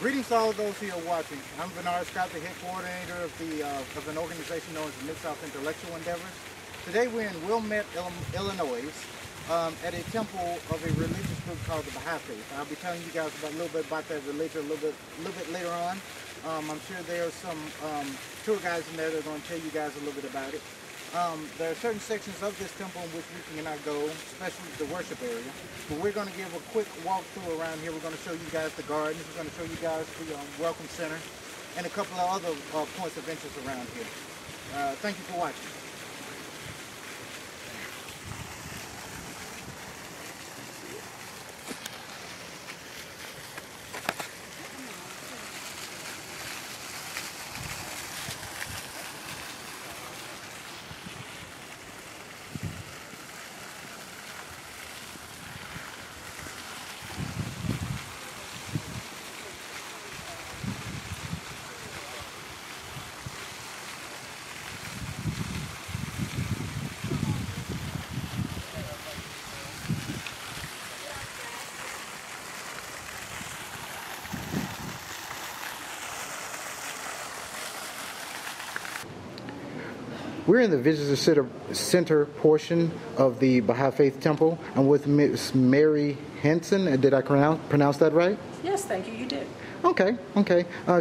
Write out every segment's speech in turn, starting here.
Greetings to all of those who are watching. I'm Bernard Scott, the head coordinator of an organization known as the Mid-South Intellectual Endeavors. Today we're in Wilmette, Illinois, at a temple of a religious group called the Baha'i Faith. I'll be telling you guys a little bit about that religion a little bit later on. I'm sure there are some tour guides in there that are going to tell you guys a little bit about it. There are certain sections of this temple in which we cannot go, especially the worship area. But we're going to give a quick walkthrough around here. We're going to show you guys the gardens. We're going to show you guys the Welcome Center and a couple of other points of interest around here. Thank you for watching. We're in the Visitor Center portion of the Baha'i Faith Temple. I'm with Miss Mary Henson. Did I pronounce that right? Yes, thank you. You did. Okay.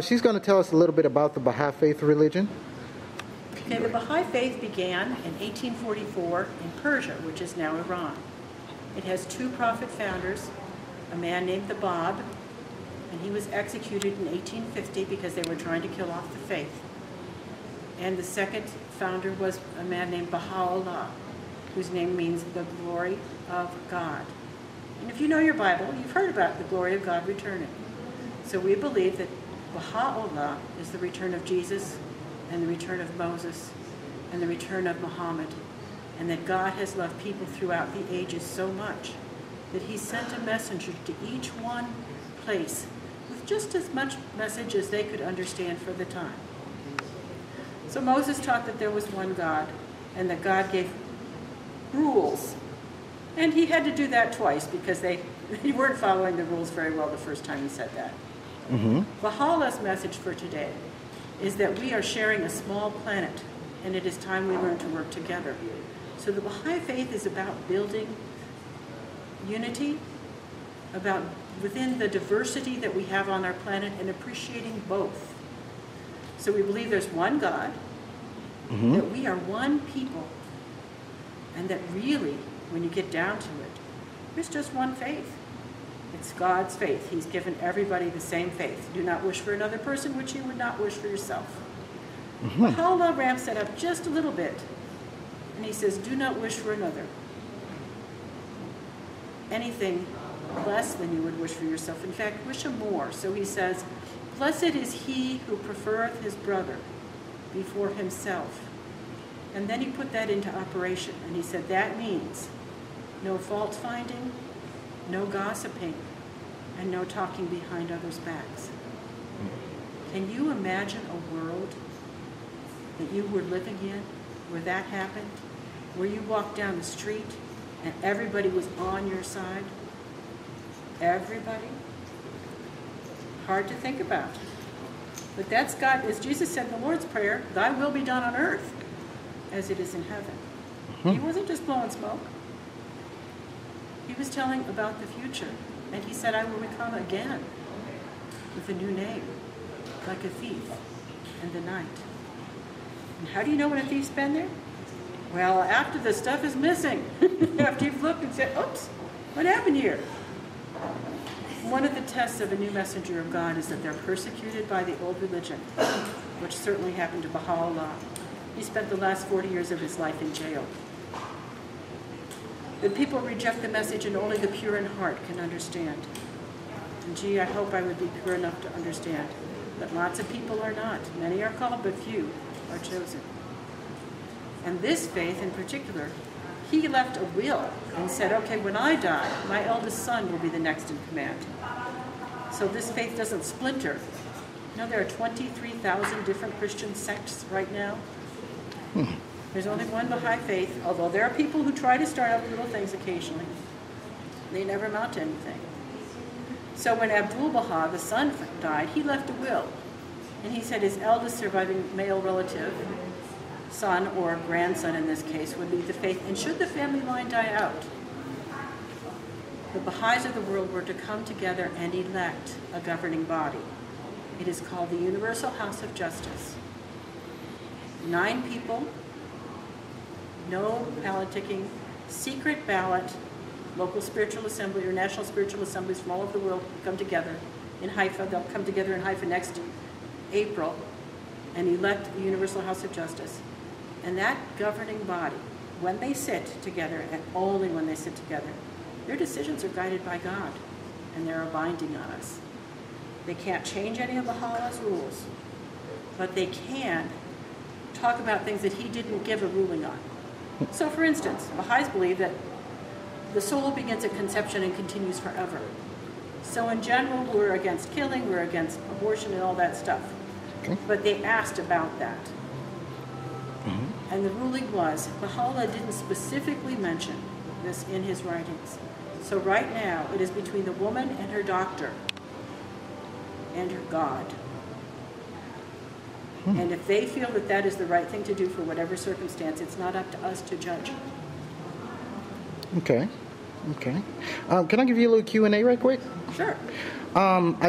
She's going to tell us a little bit about the Baha'i Faith religion. Okay, the Baha'i Faith began in 1844 in Persia, which is now Iran. It has two prophet founders, a man named the Bab, and he was executed in 1850 because they were trying to kill off the faith. And the second founder was a man named Baha'u'llah, whose name means the glory of God. And if you know your Bible, you've heard about the glory of God returning. So we believe that Baha'u'llah is the return of Jesus and the return of Moses and the return of Muhammad, and that God has loved people throughout the ages so much that he sent a messenger to each one place with just as much message as they could understand for the time. So Moses taught that there was one God and that God gave rules. And he had to do that twice because they weren't following the rules very well the first time he said that. Baha'u'llah's message for today is that we are sharing a small planet and it is time we learn to work together. So the Baha'i Faith is about building unity, about within the diversity that we have on our planet and appreciating both. So we believe there's one God, that we are one people, and that really, when you get down to it, there's just one faith. It's God's faith. He's given everybody the same faith. Do not wish for another person which you would not wish for yourself. Baha'u'llah ramps that up just a little bit, and he says, do not wish for another anything less than you would wish for yourself. In fact, wish him more. So he says, blessed is he who preferreth his brother before himself. And then he put that into operation, and he said that means no fault finding, no gossiping, and no talking behind others' backs. Can you imagine a world that you were living in where that happened? Where you walked down the street and everybody was on your side? Everybody? Hard to think about. But that's God, as Jesus said in the Lord's Prayer, thy will be done on earth as it is in heaven. He wasn't just blowing smoke. He was telling about the future. And he said, I will come again with a new name, like a thief in the night. And how do you know when a thief's been there? Well, after the stuff is missing. After you've looked and said, oops, what happened here? One of the tests of a new messenger of God is that they're persecuted by the old religion, which certainly happened to Baha'u'llah. He spent the last 40 years of his life in jail. That people reject the message and only the pure in heart can understand. And gee, I hope I would be pure enough to understand. But lots of people are not. Many are called, but few are chosen. And this faith in particular, he left a will and said, okay, when I die, my eldest son will be the next in command. So this faith doesn't splinter. You know, there are 23,000 different Christian sects right now. There's only one Baha'i Faith, although there are people who try to start up little things occasionally. They never amount to anything. So when Abdul-Baha, the son, died, he left a will. And he said his eldest surviving male relative, son or grandson in this case, would lead the faith. And should the family line die out, the Baha'is of the world were to come together and elect a governing body. It is called the Universal House of Justice. 9 people, no politicking, secret ballot, local spiritual assembly or national spiritual assemblies from all over the world come together in Haifa. They'll come together in Haifa next April and elect the Universal House of Justice. And that governing body, when they sit together, and only when they sit together, their decisions are guided by God, and they're binding on us. They can't change any of Baha'u'llah's rules, but they can talk about things that he didn't give a ruling on. So, for instance, Baha'is believe that the soul begins at conception and continues forever. So in general, we're against killing, we're against abortion and all that stuff. Okay. But they asked about that. Mm-hmm. And the ruling was, Baha'u'llah didn't specifically mention this in his writings. So right now, it is between the woman and her doctor and her God. And if they feel that that is the right thing to do for whatever circumstance, it's not up to us to judge. Okay. Okay. Can I give you a little Q&A right quick? Sure.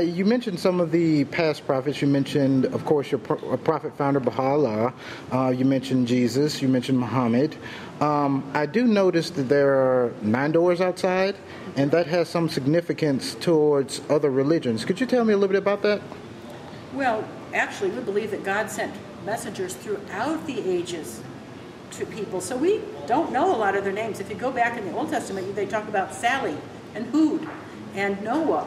You mentioned some of the past prophets. You mentioned, of course, your prophet founder, Baha'u'llah. You mentioned Jesus. You mentioned Muhammad. I do notice that there are 9 doors outside, and that has some significance towards other religions. Could you tell me a little bit about that? Well, actually, we believe that God sent messengers throughout the ages to people. So we don't know a lot of their names. If you go back in the Old Testament, they talk about Sally and Hud and Noah.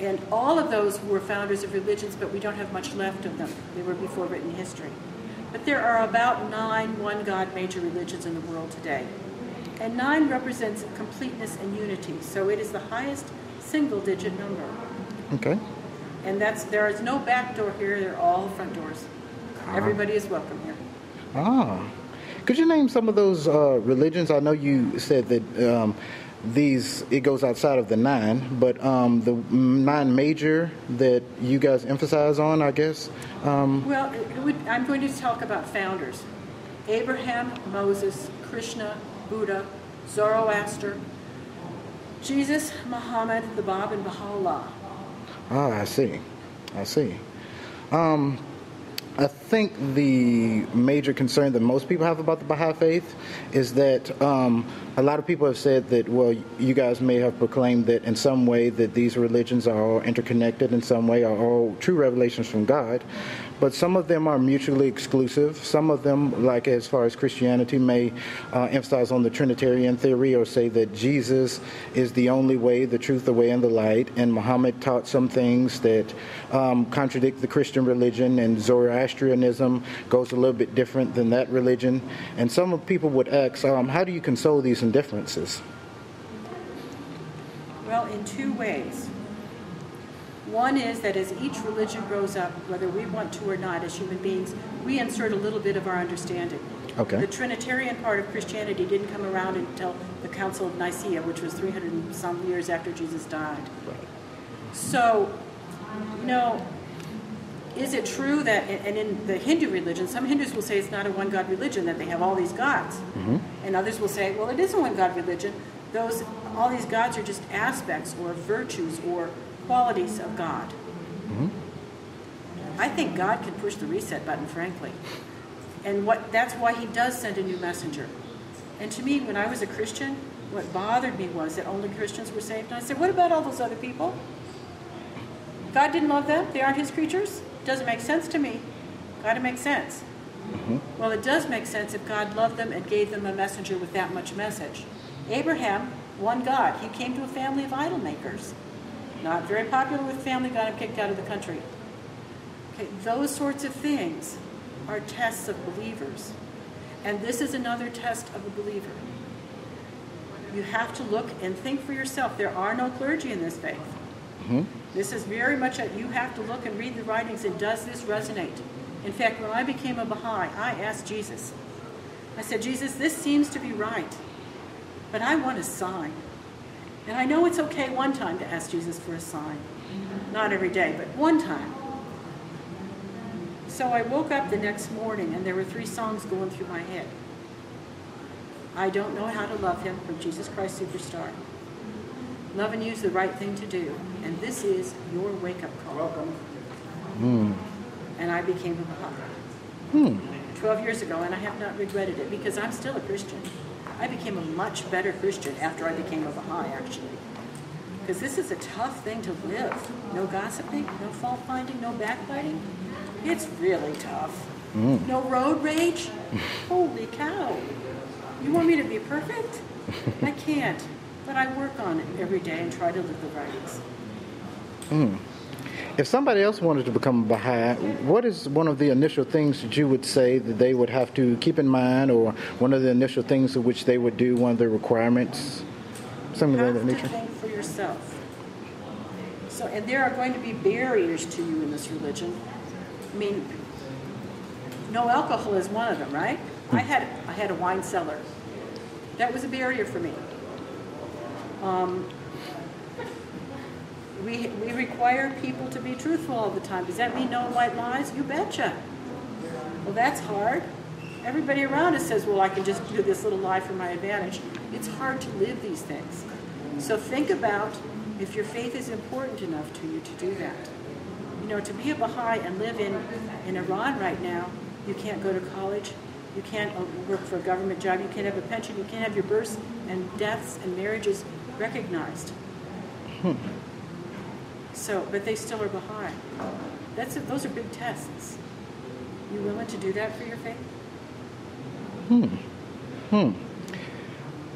And all of those were founders of religions, but we don't have much left of them. They were before written history. But there are about 9 one-God major religions in the world today. And 9 represents completeness and unity. So it is the highest single-digit number. Okay. And there is no back door here. They're all front doors. Everybody is welcome here. Could you name some of those religions? I know you said that it goes outside of the 9, but the 9 major that you guys emphasize on, I guess? Well, I'm going to talk about founders. Abraham, Moses, Krishna, Buddha, Zoroaster, Jesus, Muhammad, the Bab, and Baha'u'llah. I see. I think the major concern that most people have about the Baha'i Faith is that a lot of people have said that, well, you guys may have proclaimed that in some way that these religions are all interconnected in some way, are all true revelations from God, but some of them are mutually exclusive. Some of them, like as far as Christianity, may emphasize on the Trinitarian theory or say that Jesus is the only way, the truth, the way, and the light, and Muhammad taught some things that contradict the Christian religion, and Zoroastrianism goes a little bit different than that religion. And some people would ask, how do you console these differences? Well, in 2 ways. One is that as each religion grows up, whether we want to or not, as human beings, we insert a little bit of our understanding. Okay. The Trinitarian part of Christianity didn't come around until the Council of Nicaea, which was 300 and some years after Jesus died. Right. So, is it true that, and in the Hindu religion, some Hindus will say it's not a one-God religion, that they have all these gods. Mm-hmm. And others will say, well, it is a one-God religion. All these gods are just aspects or virtues or qualities of God. Mm-hmm. I think God can push the reset button, frankly. And that's why he does send a new messenger. And to me, when I was a Christian, what bothered me was that only Christians were saved. And I said, what about all those other people? God didn't love them? They aren't his creatures? Doesn't make sense to me. Gotta make sense. Mm-hmm. Well, it does make sense if God loved them and gave them a messenger with that much message. Abraham, one God. He came to a family of idol makers. Not very popular with family, got him kicked out of the country. Okay, those sorts of things are tests of believers. And this is another test of a believer. You have to look and think for yourself. There are no clergy in this faith. Mm-hmm. This is very much you have to look and read the writings, and does this resonate? In fact, when I became a Baha'i, I asked Jesus. I said, Jesus, this seems to be right, but I want a sign. And I know it's okay one time to ask Jesus for a sign. Not every day, but one time. So I woke up the next morning and there were 3 songs going through my head. I don't know how to love him from Jesus Christ Superstar. Loving you is the right thing to do. And this is your wake-up call. Welcome. And I became a Baha'i. 12 years ago, and I have not regretted it because I'm still a Christian. I became a much better Christian after I became a Baha'i, actually. Because this is a tough thing to live. No gossiping, no fault-finding, no backbiting. It's really tough. No road rage. Holy cow. You want me to be perfect? I can't. But I work on it every day and try to live the writings. If somebody else wanted to become a Baha'i, what is one of the initial things that you would say that they would have to keep in mind, or one of the initial things of which they would do, one of the requirements? Something of that nature? You have to think for yourself. So, and there are going to be barriers to you in this religion. I mean, no alcohol is one of them, right? I had a wine cellar. That was a barrier for me. We require people to be truthful all the time. Does that mean no white lies? You betcha. Well, that's hard. Everybody around us says, well, I can just do this little lie for my advantage. It's hard to live these things. So think about if your faith is important enough to you to do that. You know, to be a Baha'i and live in Iran right now, you can't go to college, you can't work for a government job, you can't have a pension, you can't have your births and deaths and marriages recognized. So, but they still are Baha'i. Those are big tests. You willing to do that for your faith?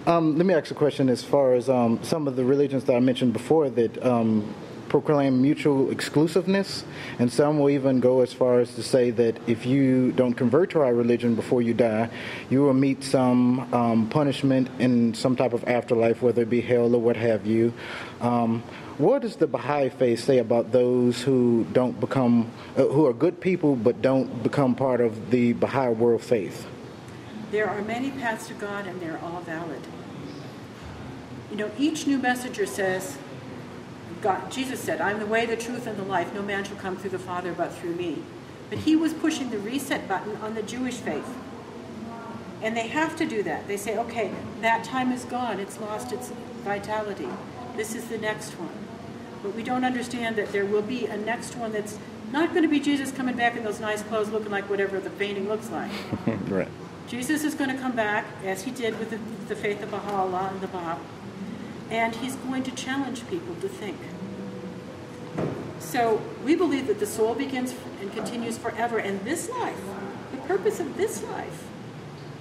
Let me ask a question as far as some of the religions that I mentioned before that proclaim mutual exclusiveness, and some will even go as far as to say that if you don't convert to our religion before you die, you will meet some punishment in some type of afterlife, whether it be hell or what have you. What does the Baha'i faith say about those who don't become, who are good people but don't become part of the Baha'i world faith? There are many paths to God, and they're all valid. You know, each new messenger says, Jesus said, I'm the way, the truth, and the life. No man shall come through the Father but through me. But he was pushing the reset button on the Jewish faith. And they have to do that. They say, okay, that time is gone. It's lost its vitality. This is the next one. But we don't understand that there will be a next one that's not going to be Jesus coming back in those nice clothes looking like whatever the painting looks like. Right. Jesus is going to come back, as he did with the faith of Baha'u'llah and the Bab, and he's going to challenge people to think. So we believe that the soul begins and continues forever, and this life, the purpose of this life,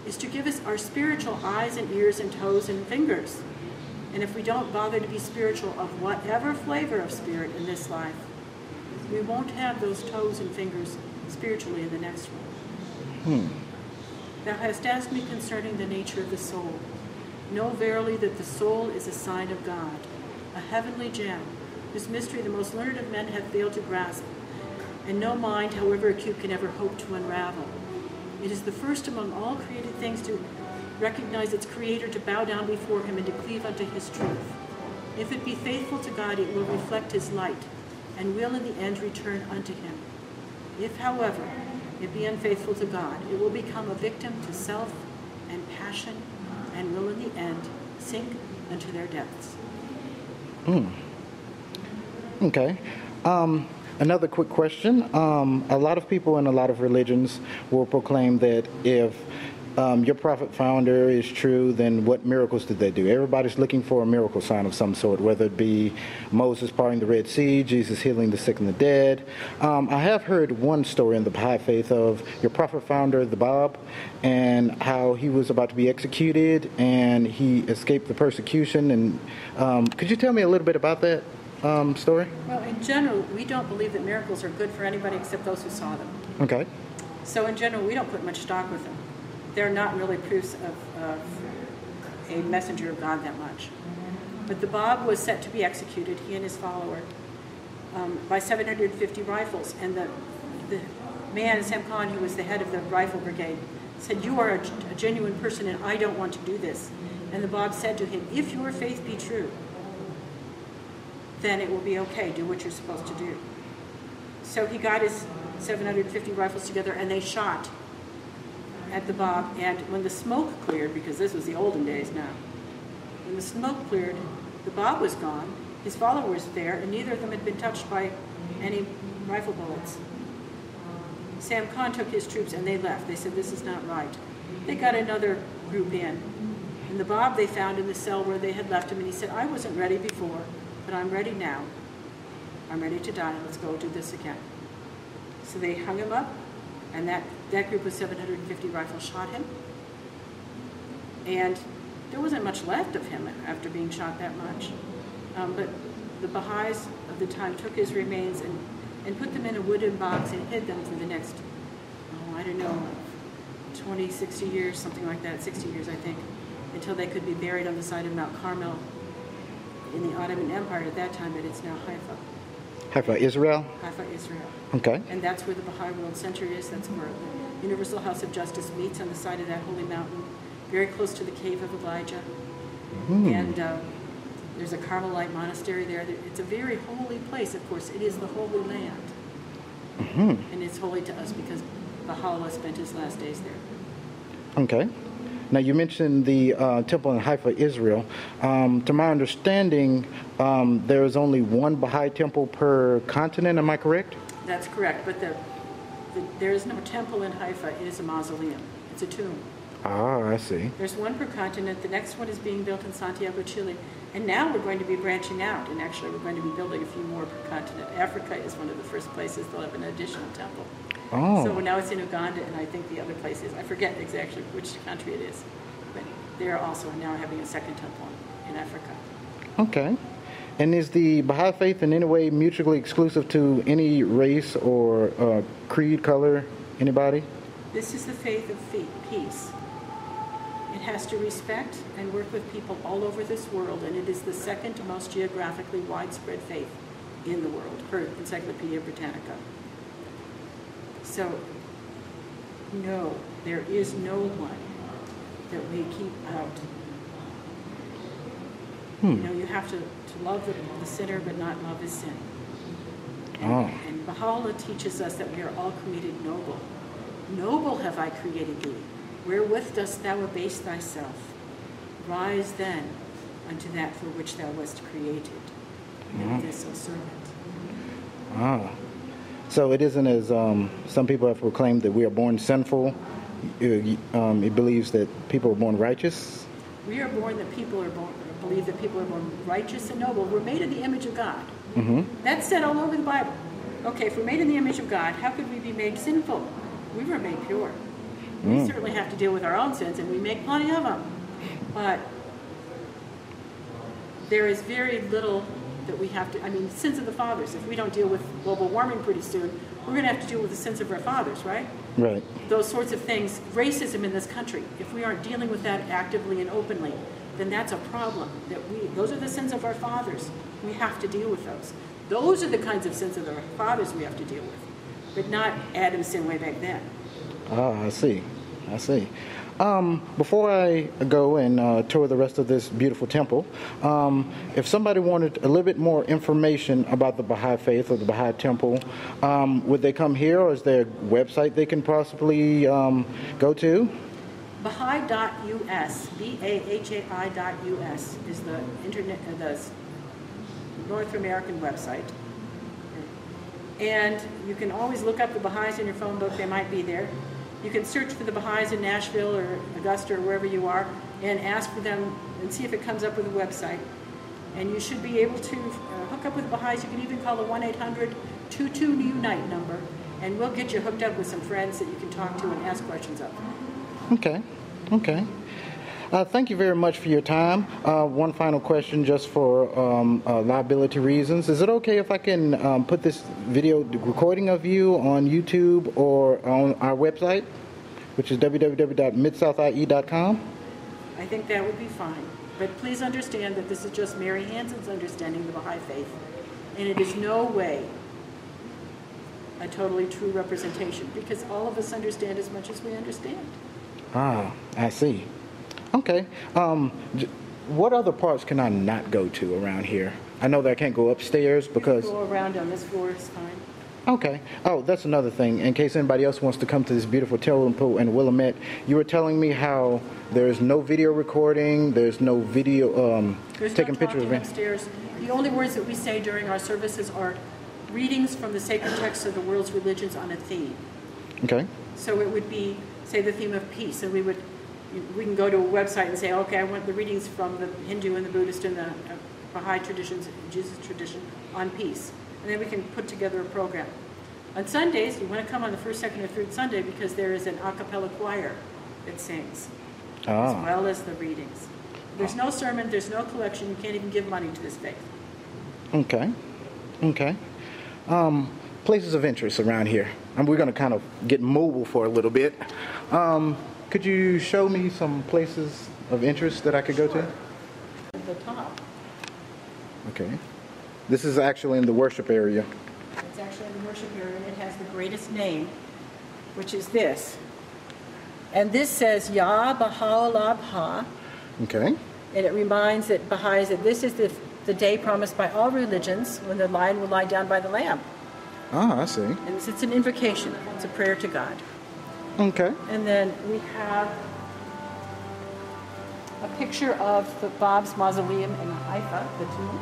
is to give us our spiritual eyes and ears and toes and fingers. And if we don't bother to be spiritual of whatever flavor of spirit in this life, we won't have those toes and fingers spiritually in the next one. Thou hast asked me concerning the nature of the soul. Know verily that the soul is a sign of God, a heavenly gem, whose mystery the most learned of men have failed to grasp, and no mind, however acute, can ever hope to unravel. It is the first among all created things to recognize its creator, to bow down before him, and to cleave unto his truth. If it be faithful to God, it will reflect his light, and will in the end return unto him. If, however, it be unfaithful to God, it will become a victim to self and passion, and will in the end sink unto their depths. Okay. Another quick question. A lot of people in a lot of religions will proclaim that if your prophet founder is true, then what miracles did they do? Everybody's looking for a miracle sign of some sort, whether it be Moses parting the Red Sea, Jesus healing the sick and the dead. I have heard one story in the Baha'i faith of your prophet founder, the Bab, and how he was about to be executed and he escaped the persecution. And could you tell me a little bit about that story? Well, in general, we don't believe that miracles are good for anybody except those who saw them. Okay. So in general, we don't put much stock with them. They're not really proofs of a messenger of God that much. But the Bab was set to be executed, he and his follower, by 750 rifles. And the man, Sam Khan, who was the head of the rifle brigade, said, you are a genuine person and I don't want to do this. And the Bab said to him, if your faith be true, then it will be okay. Do what you're supposed to do. So he got his 750 rifles together, and they shot at the Bab. And when the smoke cleared, because this was the olden days now, when the smoke cleared, the Bab was gone, his followers were there, and neither of them had been touched by any rifle bullets. Sam Khan took his troops, and they left. They said, this is not right. They got another group in. And the Bab they found in the cell where they had left him, and he said, I wasn't ready before, but I'm ready now. I'm ready to die. Let's go do this again. So they hung him up, and that group of 750 rifles shot him. And there wasn't much left of him after being shot that much. But the Baha'is of the time took his remains and put them in a wooden box and hid them for the next, I don't know, 20, 60 years, something like that, 60 years I think, until they could be buried on the side of Mount Carmel in the Ottoman Empire at that time, but it's now Haifa. Haifa, Israel? Haifa, Israel. Okay. And that's where the Baha'i World Center is. That's where the Universal House of Justice meets, on the side of that holy mountain, very close to the Cave of Elijah. And there's a Carmelite monastery there. It's a very holy place, of course. It is the Holy Land. And it's holy to us because Baha'u'llah spent his last days there. Okay. Now, you mentioned the temple in Haifa, Israel. To my understanding, there is only one Baha'i temple per continent. Am I correct? That's correct. But there is no temple in Haifa. It is a mausoleum. It's a tomb. Ah, I see. There's one per continent. The next one is being built in Santiago, Chile. And now we're going to be branching out. And actually, we're going to be building a few more per continent. Africa is one of the first places they'll have an additional temple. Oh. So now it's in Uganda, and I think the other place is, I forget exactly which country it is. But they're also now having a second temple in Africa. Okay. And is the Baha'i Faith in any way mutually exclusive to any race or creed, color, anybody? This is the faith of peace. It has to respect and work with people all over this world, and it is the second most geographically widespread faith in the world, per Encyclopedia Britannica. So, no, there is no one that we keep out. You know, you have to love the sinner, but not love his sin. And Baha'u'llah teaches us that we are all created noble. Noble have I created thee. Wherewith dost thou abase thyself? Rise then unto that for which thou wast created. And this, O servant. So it isn't as some people have proclaimed that we are born sinful. It believes that people are born righteous. We are born that people are born, believe that people are born righteous and noble. We're made in the image of God. That's said all over the Bible. Okay, if we're made in the image of God, how could we be made sinful? We were made pure. We certainly have to deal with our own sins, and we make plenty of them. But there is very little that we have to, sins of the fathers. If we don't deal with global warming pretty soon, we're going to have to deal with the sins of our fathers, right? Right. Those sorts of things. Racism in this country, if we aren't dealing with that actively and openly, then that's a problem. Those are the sins of our fathers. We have to deal with those. Those are the kinds of sins of our fathers we have to deal with, but not Adam's sin way back then. I see. Before I go and tour the rest of this beautiful temple, if somebody wanted a little bit more information about the Baha'i Faith or the Baha'i Temple, would they come here, or is there a website they can possibly go to? Bahai.us, Bahai.us is the internet, the North American website. And you can always look up the Baha'is in your phone book. They might be there. You can search for the Baha'is in Nashville or Augusta or wherever you are and ask for them and see if it comes up with a website. And you should be able to hook up with the Baha'is. You can even call the 1-800-22-UNITE number, and we'll get you hooked up with some friends that you can talk to and ask questions of. Okay. Thank you very much for your time. One final question, just for liability reasons. Is it okay if I can put this video recording of you on YouTube or on our website, which is www.midsouthie.com? I think that would be fine. But please understand that this is just Mary Hansen's understanding of the Baha'i Faith, and it is no way a totally true representation, because all of us understand as much as we understand. I see. Okay. What other parts can I not go to around here? I know that I can't go upstairs because... Go around on this floor is fine. Okay. Oh, that's another thing. In case anybody else wants to come to this beautiful temple in Wilmette, you were telling me how there's no video recording, there's no video taking pictures of it. Upstairs. The only words that we say during our services are readings from the sacred texts of the world's religions on a theme. Okay. So it would be, say, the theme of peace, and we can go to a website and say, okay, I want the readings from the Hindu and the Buddhist and the Baha'i traditions, Jesus tradition on peace. And then we can put together a program. On Sundays, you want to come on the first, second, or third Sunday because there is an a cappella choir that sings, as well as the readings. There's no sermon, there's no collection, you can't even give money to this faith. Okay. Okay. Places of interest around here. And we're going to kind of get mobile for a little bit. Could you show me some places of interest that I could go to? At the top. Okay. This is actually in the worship area. It's actually in the worship area, and it has the greatest name, which is this. And this says Yah Baha'u'llah Baha. Okay. And it reminds that Baha'is that this is the day promised by all religions when the lion will lie down by the lamb. Ah, I see. And it's an invocation. It's a prayer to God. Okay. And then we have a picture of the Bob's mausoleum in Haifa, the tomb.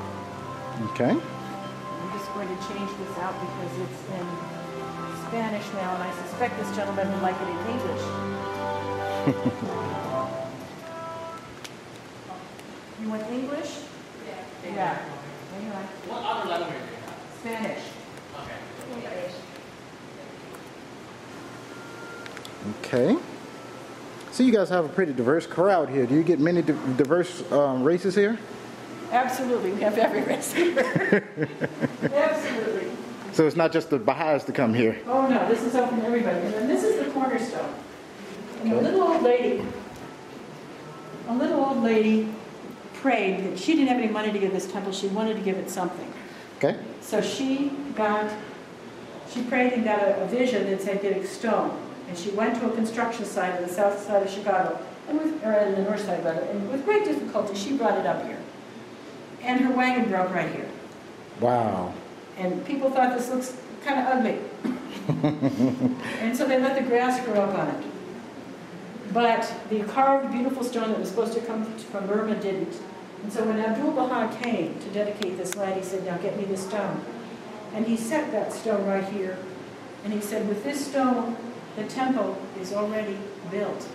Okay. I'm just going to change this out because it's in Spanish now, and I suspect this gentleman would like it in English. You want English? Yeah. What other language do you have? Spanish. Okay. So you guys have a pretty diverse crowd here. Do you get many diverse races here? Absolutely. We have every race here. Absolutely. So it's not just the Baha'is to come here. Oh, no. This is open to everybody. And then this is the cornerstone. And a little old lady prayed that she didn't have any money to give this temple. She wanted to give it something. Okay. So she prayed and got a vision that said getting stone. And she went to a construction site on the south side of Chicago, or on the north side rather, and with great difficulty she brought it up here. And her wagon broke right here. Wow. And people thought this looks kind of ugly. And so they let the grass grow up on it. But the carved, beautiful stone that was supposed to come from Burma didn't. And so when Abdul Baha came to dedicate this land, he said, now get me this stone. And he set that stone right here. And he said, with this stone, the temple is already built.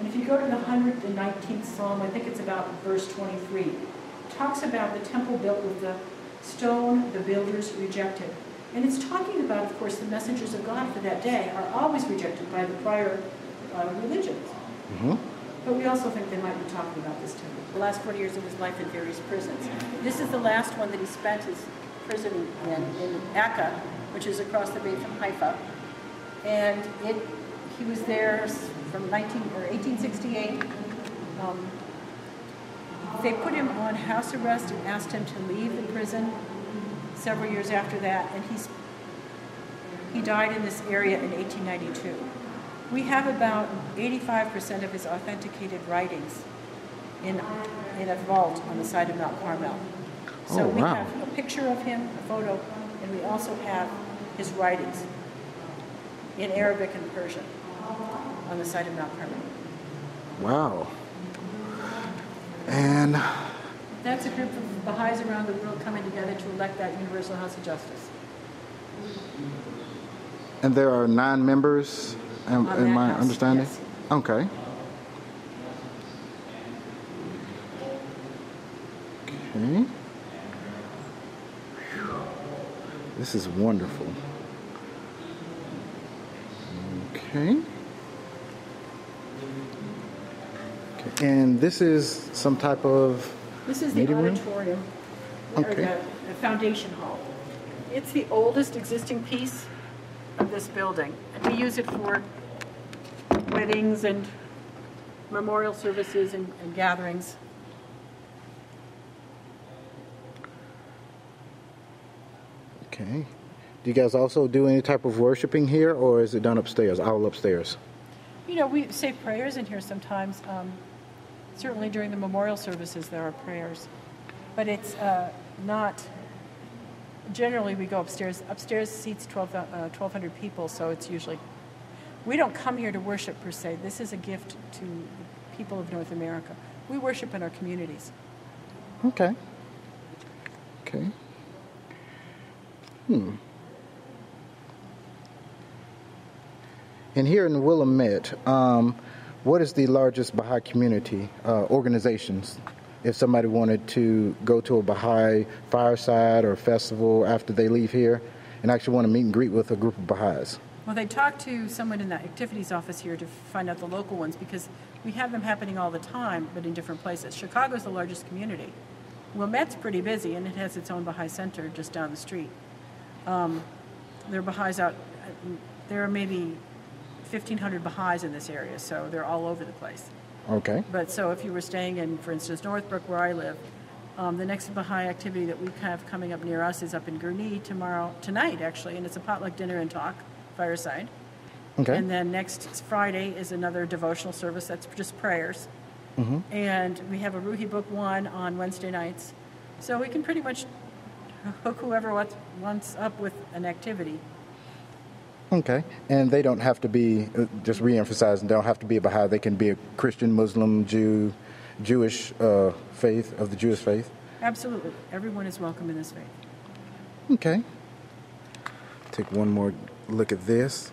And if you go to the 119th Psalm, I think it's about verse 23, it talks about the temple built with the stone the builders rejected. And it's talking about, of course, the messengers of God for that day are always rejected by the prior religions. Mm-hmm. But we also think they might be talking about this temple. The last 40 years of his life in various prisons. This is the last one that he spent his prison in Akka, which is across the bay from Haifa. And he was there from 1868. They put him on house arrest and asked him to leave the prison several years after that, and he died in this area in 1892. We have about 85% of his authenticated writings in a vault on the side of Mount Carmel. So we have a picture of him, a photo, and we also have his writings in Arabic and Persian on the side of Mount Carmel. Wow. And that's a group of Baha'is around the world coming together to elect that Universal House of Justice. And there are 9 members, in my house, understanding? Yes. Okay. Okay. This is wonderful. Okay. And this is some type of This is the auditorium, or the foundation hall. It's the oldest existing piece of this building. And we use it for weddings and memorial services and gatherings. Okay. Do you guys also do any type of worshiping here, or is it done upstairs, all upstairs? You know, we say prayers in here sometimes. Certainly during the memorial services there are prayers. But it's not, generally we go upstairs. Upstairs seats 1,200 people, so it's usually, we don't come here to worship per se. This is a gift to the people of North America. We worship in our communities. Okay. Okay. And here in Wilmette, what is the largest Baha'i community organizations? If somebody wanted to go to a Baha'i fireside or festival after they leave here and actually want to meet and greet with a group of Baha'is? Well, they talk to someone in the activities office here to find out the local ones, because we have them happening all the time, but in different places. Chicago's the largest community. Wilmette's pretty busy, and it has its own Baha'i center just down the street. There are Baha'is out, there are maybe 1,500 Baha'is in this area, so they're all over the place. Okay. But so if you were staying in, for instance, Northbrook, where I live, the next Baha'i activity that we have coming up near us is up in Gurnee tonight actually, and it's a potluck dinner and talk, fireside. Okay. And then next Friday is another devotional service that's just prayers. Mm-hmm. And we have a Ruhi Book 1 on Wednesday nights. So we can pretty much hook whoever wants up with an activity. Okay. And they don't have to be, just re-emphasizing, they don't have to be a Baha'i. They can be a Christian, Muslim, Jew, Jewish faith, of the Jewish faith? Absolutely. Everyone is welcome in this faith. Okay. Take one more look at this.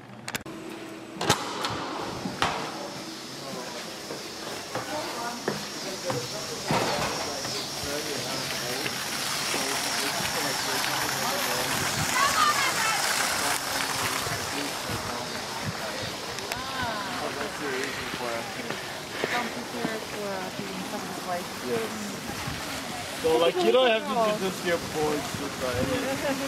So like you don't have to just get bored with that.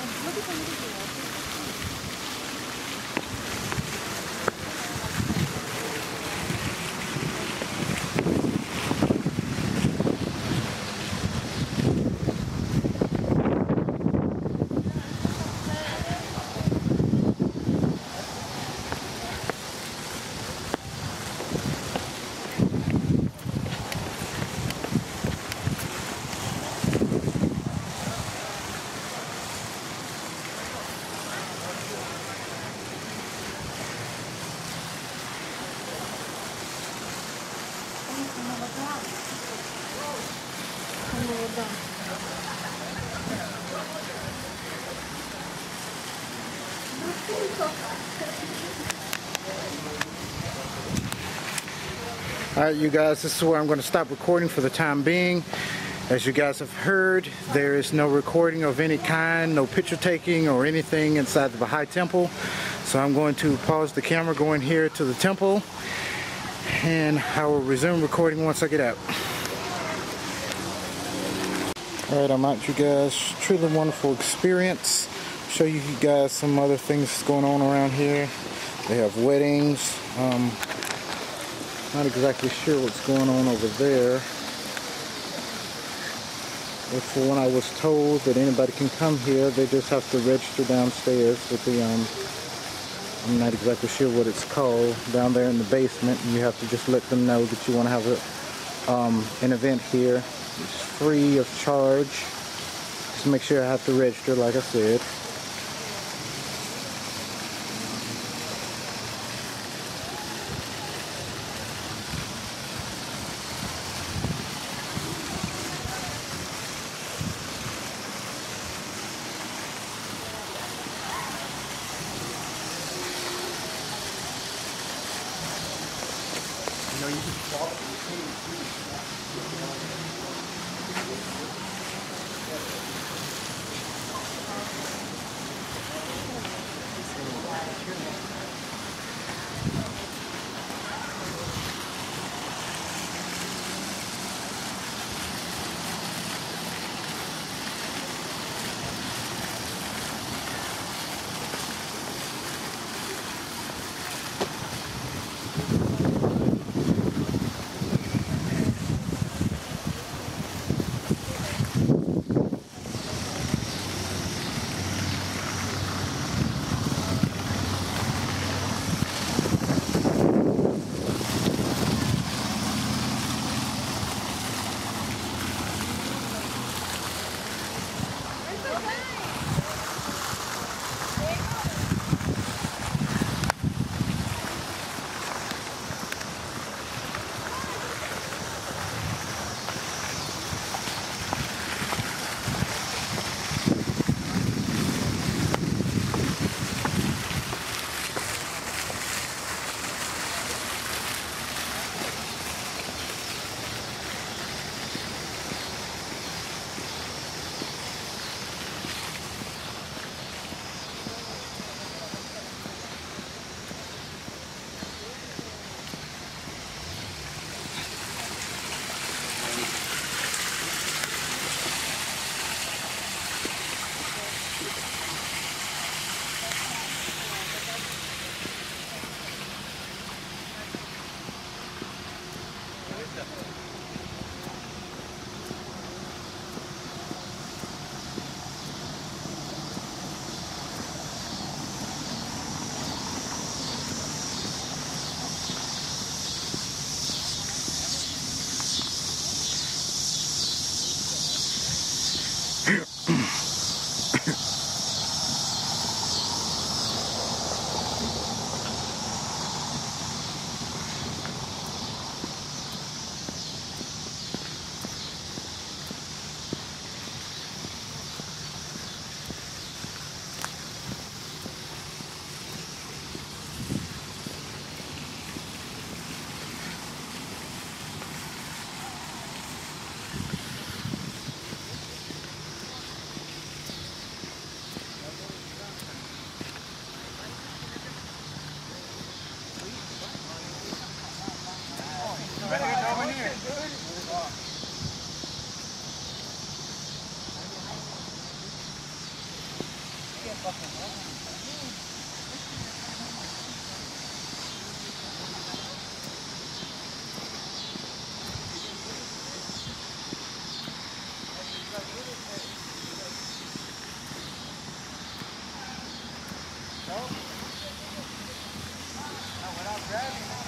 All right, you guys, this is where I'm going to stop recording for the time being. As you guys have heard, there is no recording of any kind, no picture taking or anything inside the Baha'i Temple. So I'm going to pause the camera going here to the temple, and I will resume recording once I get out. All right, I'm out, you guys. Truly wonderful experience. Show you guys some other things going on around here. They have weddings. Not exactly sure what's going on over there. But for when I was told that anybody can come here, they just have to register downstairs with the, I'm not exactly sure what it's called, down there in the basement. And you have to just let them know that you want to have an event here. It's free of charge. Just make sure I have to register, like I said. without grabbing it.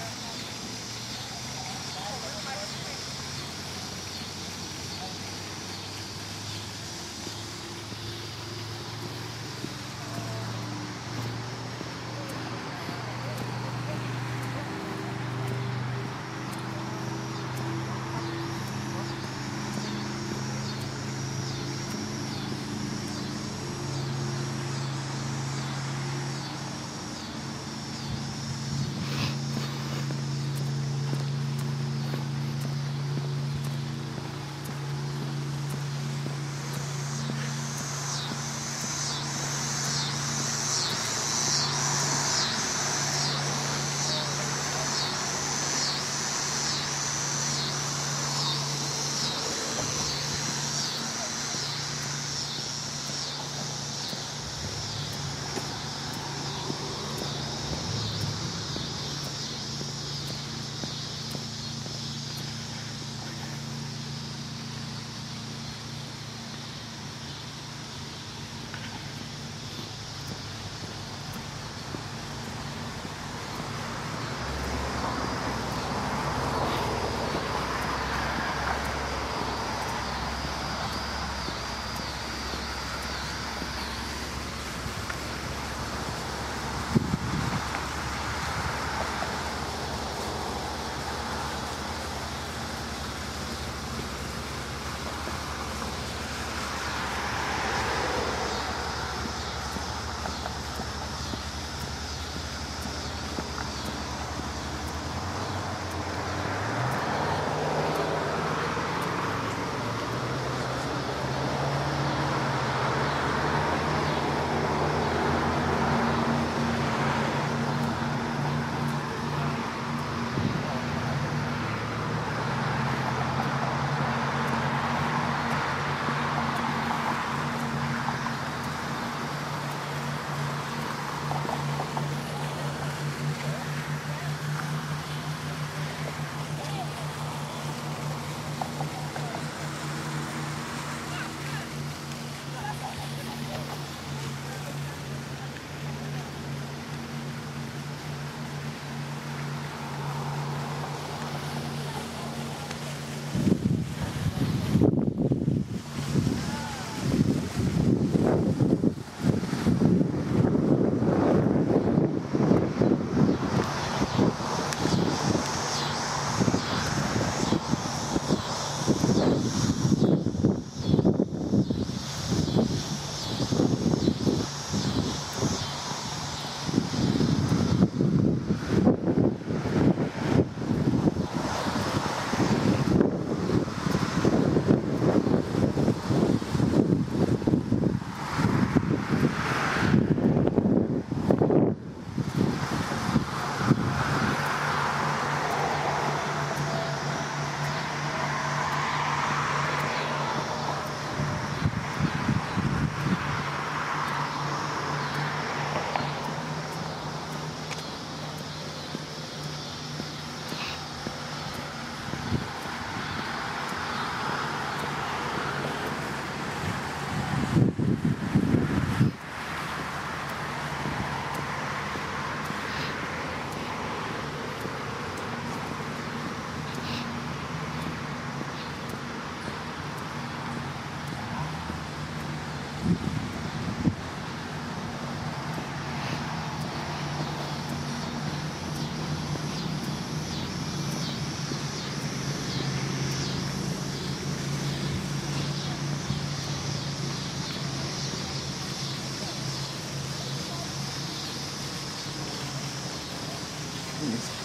Yes.